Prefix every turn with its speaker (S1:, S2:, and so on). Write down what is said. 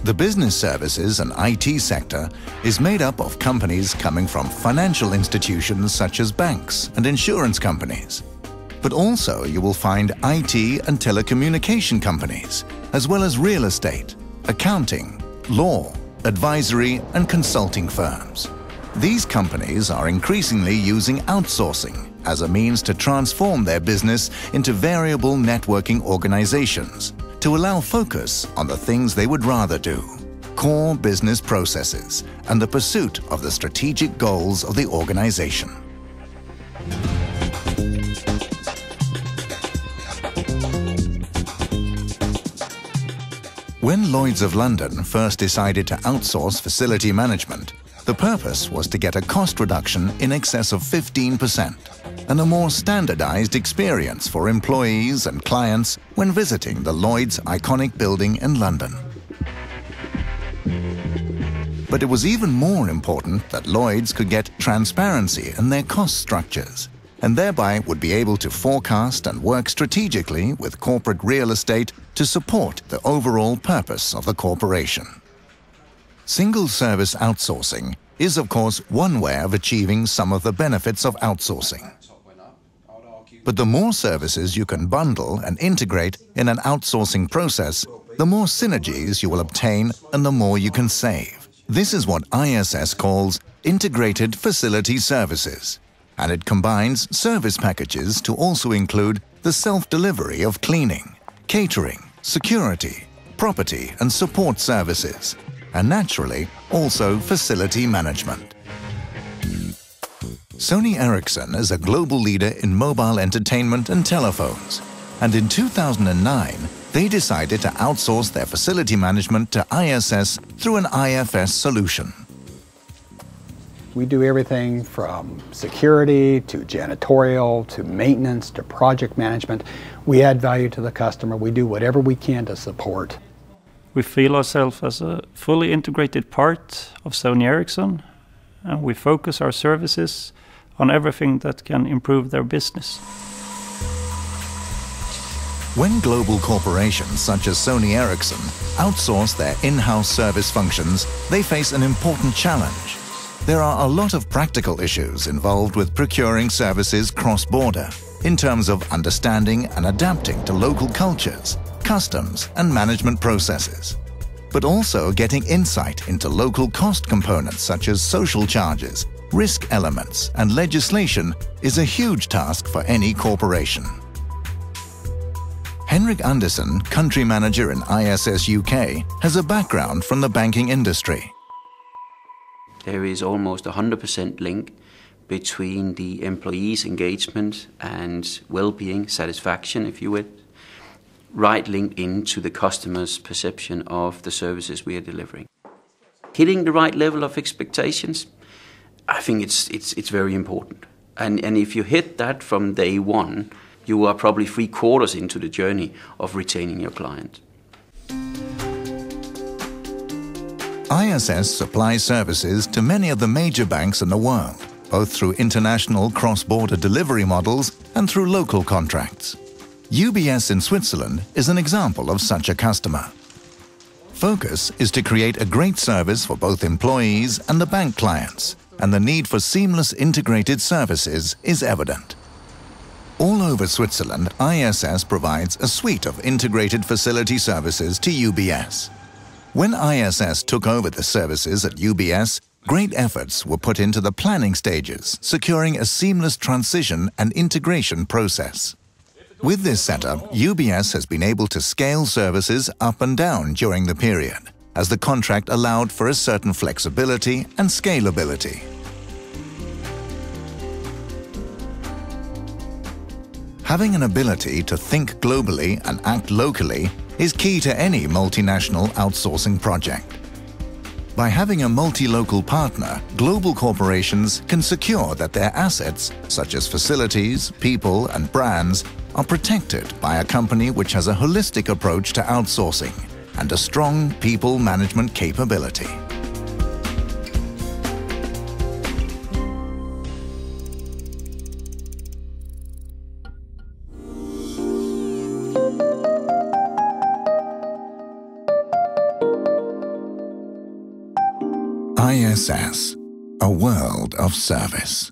S1: The business services and IT sector is made up of companies coming from financial institutions such as banks and insurance companies. But also you will find IT and telecommunication companies, as well as real estate, accounting, law, advisory and consulting firms. These companies are increasingly using outsourcing as a means to transform their business into variable networking organizations to allow focus on the things they would rather do, core business processes, and the pursuit of the strategic goals of the organization. When Lloyd's of London first decided to outsource facility management, the purpose was to get a cost reduction in excess of 15% and a more standardized experience for employees and clients when visiting the Lloyd's iconic building in London. But it was even more important that Lloyd's could get transparency in their cost structures and thereby would be able to forecast and work strategically with corporate real estate to support the overall purpose of the corporation. Single service outsourcing is, of course, one way of achieving some of the benefits of outsourcing. But the more services you can bundle and integrate in an outsourcing process, the more synergies you will obtain and the more you can save. This is what ISS calls Integrated Facility Services, and it combines service packages to also include the self-delivery of cleaning, catering, security, property and support services, and naturally also facility management. Sony Ericsson is a global leader in mobile entertainment and telephones, and in 2009 they decided to outsource their facility management to ISS through an IFS solution.
S2: We do everything from security to janitorial to maintenance to project management. We add value to the customer. We do whatever we can to support.
S3: We feel ourselves as a fully integrated part of Sony Ericsson, and we focus our services on everything that can improve their business.
S1: When global corporations such as Sony Ericsson outsource their in-house service functions, they face an important challenge. There are a lot of practical issues involved with procuring services cross-border in terms of understanding and adapting to local cultures, customs and management processes, but also getting insight into local cost components such as social charges, risk elements and legislation is a huge task for any corporation. Henrik Andersen, country manager in ISS UK, has a background from the banking industry.
S4: There is almost 100% link between the employees' engagement and well-being, satisfaction, if you will, right linked into the customer's perception of the services we are delivering. Hitting the right level of expectations, I think it's very important. And if you hit that from day one, you are probably 3/4 into the journey of retaining your client.
S1: ISS supplies services to many of the major banks in the world, both through international cross-border delivery models and through local contracts. UBS in Switzerland is an example of such a customer. Focus is to create a great service for both employees and the bank clients, and the need for seamless integrated services is evident. All over Switzerland, ISS provides a suite of integrated facility services to UBS. When ISS took over the services at UBS, great efforts were put into the planning stages, securing a seamless transition and integration process. With this setup, UBS has been able to scale services up and down during the period, as the contract allowed for a certain flexibility and scalability. Having an ability to think globally and act locally is key to any multinational outsourcing project. By having a multi-local partner, global corporations can secure that their assets, such as facilities, people and brands, are protected by a company which has a holistic approach to outsourcing and a strong people management capability. ISS, a world of service.